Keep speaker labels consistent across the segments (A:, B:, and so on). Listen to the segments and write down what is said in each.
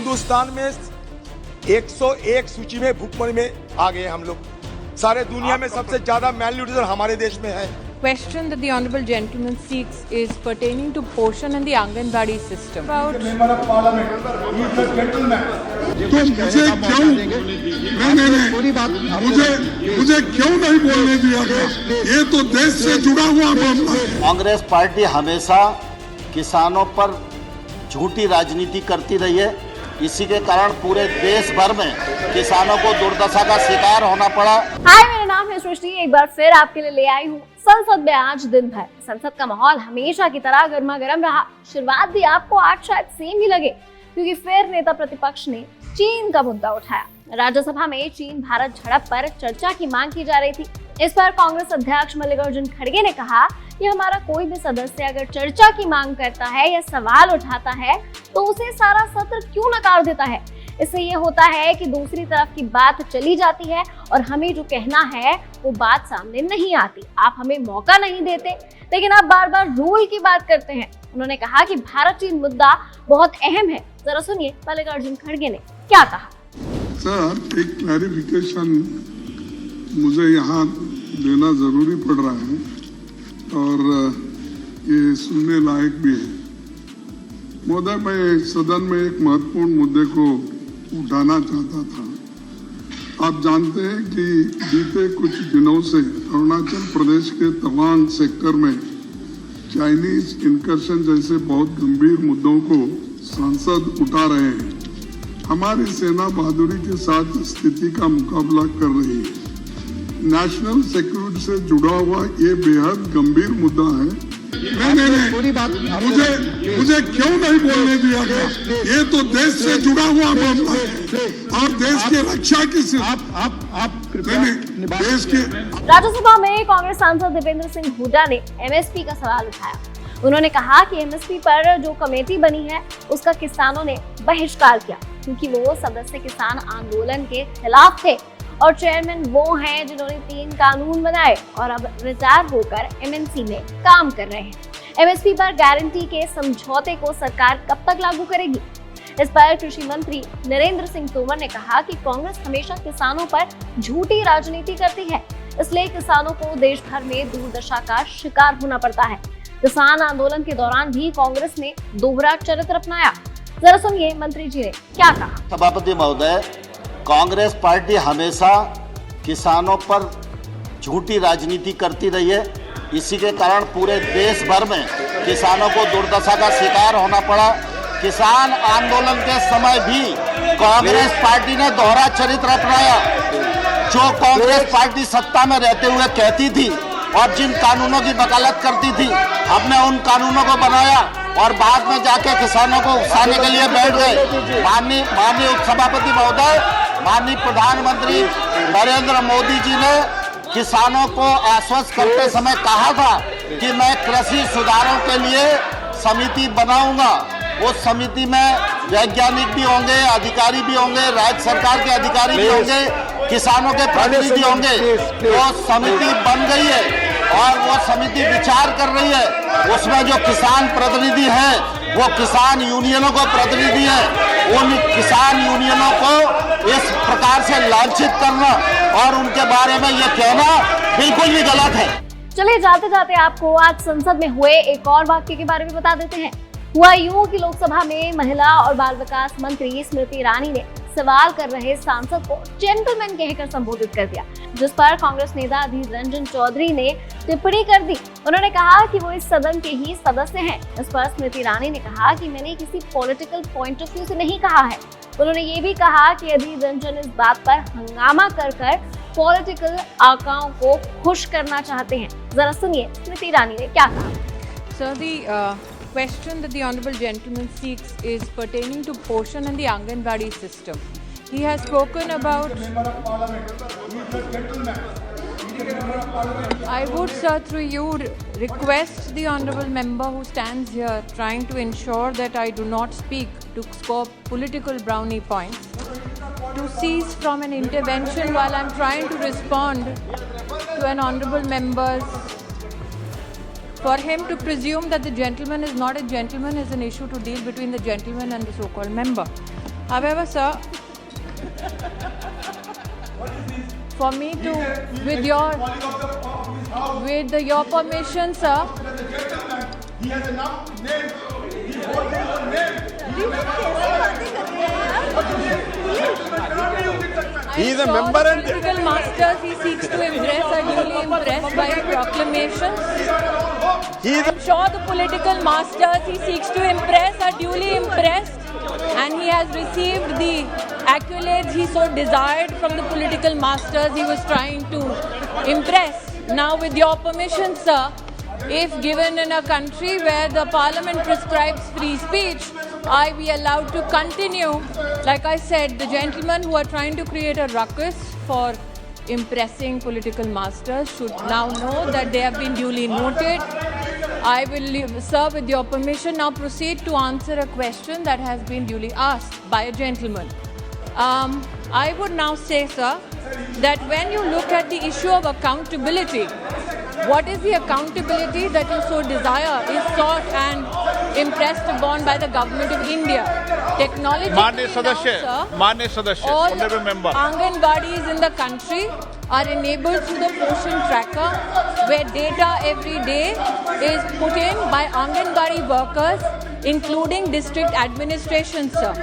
A: हिंदुस्तान में 101 सूची में भूखमरी में आ गए हम लोग। सारे दुनिया में सबसे ज्यादा मैलन्यूट्रिशन हमारे देश में है।
B: Question that the honourable gentleman seeks is pertaining to portion and the Anganwadi system. About
C: member of parliament, he is a gentleman.
D: तो मुझे क्यों नहीं बोलने दिया गया? ये तो देश से जुड़ा हुआ मामला है।
E: कांग्रेस पार्टी हमेशा किसानों पर झूठी राजनीति करती रही है। इसी के कारण पूरे देश भर में किसानों को दुर्दशा का शिकार होना पड़ा।
F: हाय, मेरा नाम है सृष्टि। एक बार फिर आपके लिए ले आई हूँ संसद में आज दिन भर। संसद का माहौल हमेशा की तरह गर्मा गर्म रहा। शुरुआत भी आपको आज शायद सेम ही लगे, क्योंकि फिर नेता प्रतिपक्ष ने चीन का मुद्दा उठाया। राज्यसभा में चीन भारत झड़प पर चर्चा की मांग की जा रही थी। इस पर कांग्रेस अध्यक्ष मल्लिकार्जुन खड़गे ने कहा कि हमारा कोई भी सदस्य अगर चर्चा की मांग करता है या सवाल उठाता है तो उसे सारा सत्र क्यों नकार देता है। इससे ये होता है कि दूसरी तरफ की बात चली जाती है और हमें जो कहना है वो बात सामने नहीं आती। आप हमें मौका नहीं देते, लेकिन आप बार बार रूल की बात करते हैं। उन्होंने कहा कि भारत चीन मुद्दा बहुत अहम है। जरा सुनिए मल्लिकार्जुन खड़गे ने क्या कहा।
D: सर, एक क्लैरिफिकेशन मुझे यहाँ देना जरूरी पड़ रहा है और ये सुनने लायक भी है। महोदय, मैं सदन में एक महत्वपूर्ण मुद्दे को उठाना चाहता था। आप जानते हैं कि बीते कुछ दिनों से अरुणाचल प्रदेश के तवांग सेक्टर में चाइनीज इनकर्शन जैसे बहुत गंभीर मुद्दों को सांसद उठा रहे हैं। हमारी सेना बहादुरी के साथ स्थिति का मुकाबला कर रही है। नेशनल सिक्योरिटी से जुड़ा हुआ ये बेहद गंभीर मुद्दा है। नहीं, मुझे क्यों नहीं बोलने दिया गया? ये तो देश से जुड़ा हुआ मामला है और देश की रक्षा की देश के।
F: राज्यसभा में कांग्रेस सांसद दीपेंद्र सिंह हुड्डा ने एमएसपी का सवाल उठाया। उन्होंने कहा कि एमएसपी पर जो कमेटी बनी है उसका किसानों ने बहिष्कार किया, क्योंकि वो सदस्य किसान आंदोलन के खिलाफ थे और चेयरमैन वो हैं जिन्होंने 3 कानून बनाए और अब रिजार्व होकर एमएनसी में काम कर रहे हैं। एमएसपी पर गारंटी के समझौते को सरकार कब तक लागू करेगी? इस पर कृषि मंत्री नरेंद्र सिंह तोमर ने कहा कि कांग्रेस हमेशा किसानों पर झूठी राजनीति करती है, इसलिए किसानों को देश भर में दुर्दशा का शिकार होना पड़ता है। किसान आंदोलन के दौरान भी कांग्रेस ने दोहरा चरित्र अपनाया। जरा सुनिए मंत्री जी ने क्या कहा।
E: सभापति महोदय, कांग्रेस पार्टी हमेशा किसानों पर झूठी राजनीति करती रही है। इसी के कारण पूरे देश भर में किसानों को दुर्दशा का शिकार होना पड़ा। किसान आंदोलन के समय भी कांग्रेस पार्टी ने दोहरा चरित्र अपनाया। जो कांग्रेस पार्टी सत्ता में रहते हुए कहती थी और जिन कानूनों की वकालत करती थी, हमने उन कानूनों को बनाया और बाद में जाके किसानों को उकसाने के लिए बैठ गए। माननीय उपसभापति महोदय, माननीय प्रधानमंत्री नरेंद्र मोदी जी ने किसानों को आश्वस्त करते समय कहा था कि मैं कृषि सुधारों के लिए समिति बनाऊंगा। उस समिति में वैज्ञानिक भी होंगे, अधिकारी भी होंगे, राज्य सरकार के अधिकारी भी होंगे, किसानों के प्रतिनिधि होंगे। वो समिति बन गई है और वो समिति विचार कर रही है। उसमें जो किसान प्रतिनिधि हैं वो किसान यूनियनों को प्रतिनिधि हैं। उन किसान यूनियनों को इस प्रकार से लांछित करना और उनके बारे में ये कहना बिल्कुल भी गलत है।
F: चलिए जाते जाते आपको आज संसद में हुए एक और वाक्य के बारे में बता देते हैं। हुआ यूं कि लोकसभा में महिला और बाल विकास मंत्री स्मृति ईरानी ने सवाल कर रहे सांसद को जेंटलमैन कहकर संबोधित कर दिया, जिस पर कांग्रेस नेता अधीर रंजन चौधरी ने टिप्पणी कर दी। उन्होंने कहा कि वो इस सदन के ही सदस्य हैं। इस पर स्मृति ईरानी ने कहा कि मैंने किसी पॉलिटिकल पॉइंट ऑफ व्यू से नहीं कहा है। उन्होंने ये भी कहा कि अधीर रंजन इस बात पर हंगामा कर पॉलिटिकल आकाओं को खुश करना चाहते हैं। जरा सुनिए स्मृति ईरानी ने क्या कहा।
B: Sir, the question that the honourable gentleman seeks is pertaining to portion and the Anganwadi system. He has spoken about.
C: member of parliament, he is a gentleman.
B: I would, sir, through you, request the honourable member who stands here trying to ensure that I do not speak to score political brownie points to cease from an intervention while I'm trying to respond to an honourable member's. For him to presume that the gentleman is not a gentleman is an issue to deal between the gentleman and the so-called member. However, sir, for me to, with your permission, sir,
C: He has enough name. He holds your name.
B: he is a member and political masters he seeks to impress are duly impressed by his proclamations. I'm sure the political masters he seeks to impress are duly impressed, and he has received the accolades he so desired from the political masters he was trying to impress. Now, with your permission, sir, if given in a country where the parliament prescribes free speech, I be allowed to continue. Like I said, the gentlemen who are trying to create a ruckus for impressing political masters should now know that they have been duly noted. I will, sir, with your permission, now proceed to answer a question that has been duly asked by a gentleman. I would now say, sir, that when you look at the issue of accountability, what is the accountability that you so desire is sought and impressed upon by the government of India? Technology.
G: माननीय सदस्य,
B: all
G: honorable member.
B: Anganwadis in the country are enabled through the Poshan tracker, where data every day is put in by Anganwadi workers, including district administration, sir.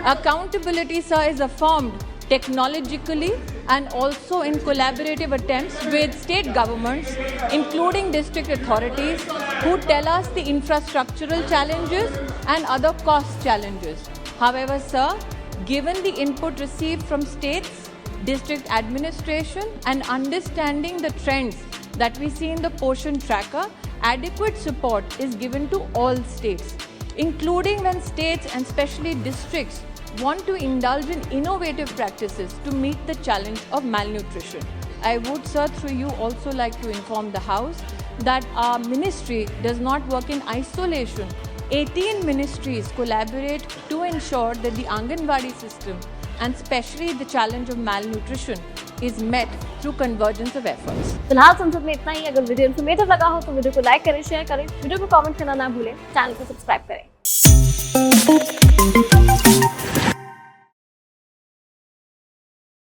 B: Accountability, sir, is affirmed technologically and also in collaborative attempts with state governments, including district authorities, who tell us the infrastructural challenges and other cost challenges. However, sir, given the input received from states, district administration, and understanding the trends that we see in the Poshan tracker, adequate support is given to all states, including when states and especially districts want to indulge in innovative practices to meet the challenge of malnutrition. I would, sir, through you also like to inform the House that our ministry does not work in isolation. 18 ministries collaborate to ensure that the Anganwadi system and especially the challenge of malnutrition is met through convergence of efforts.
F: फिलहाल संसद में इतना ही। अगर video informative लगा हो तो video को like करें, शेयर करें, वीडियो को कमेंट करना ना भूलें, चैनल को सब्सक्राइब करें।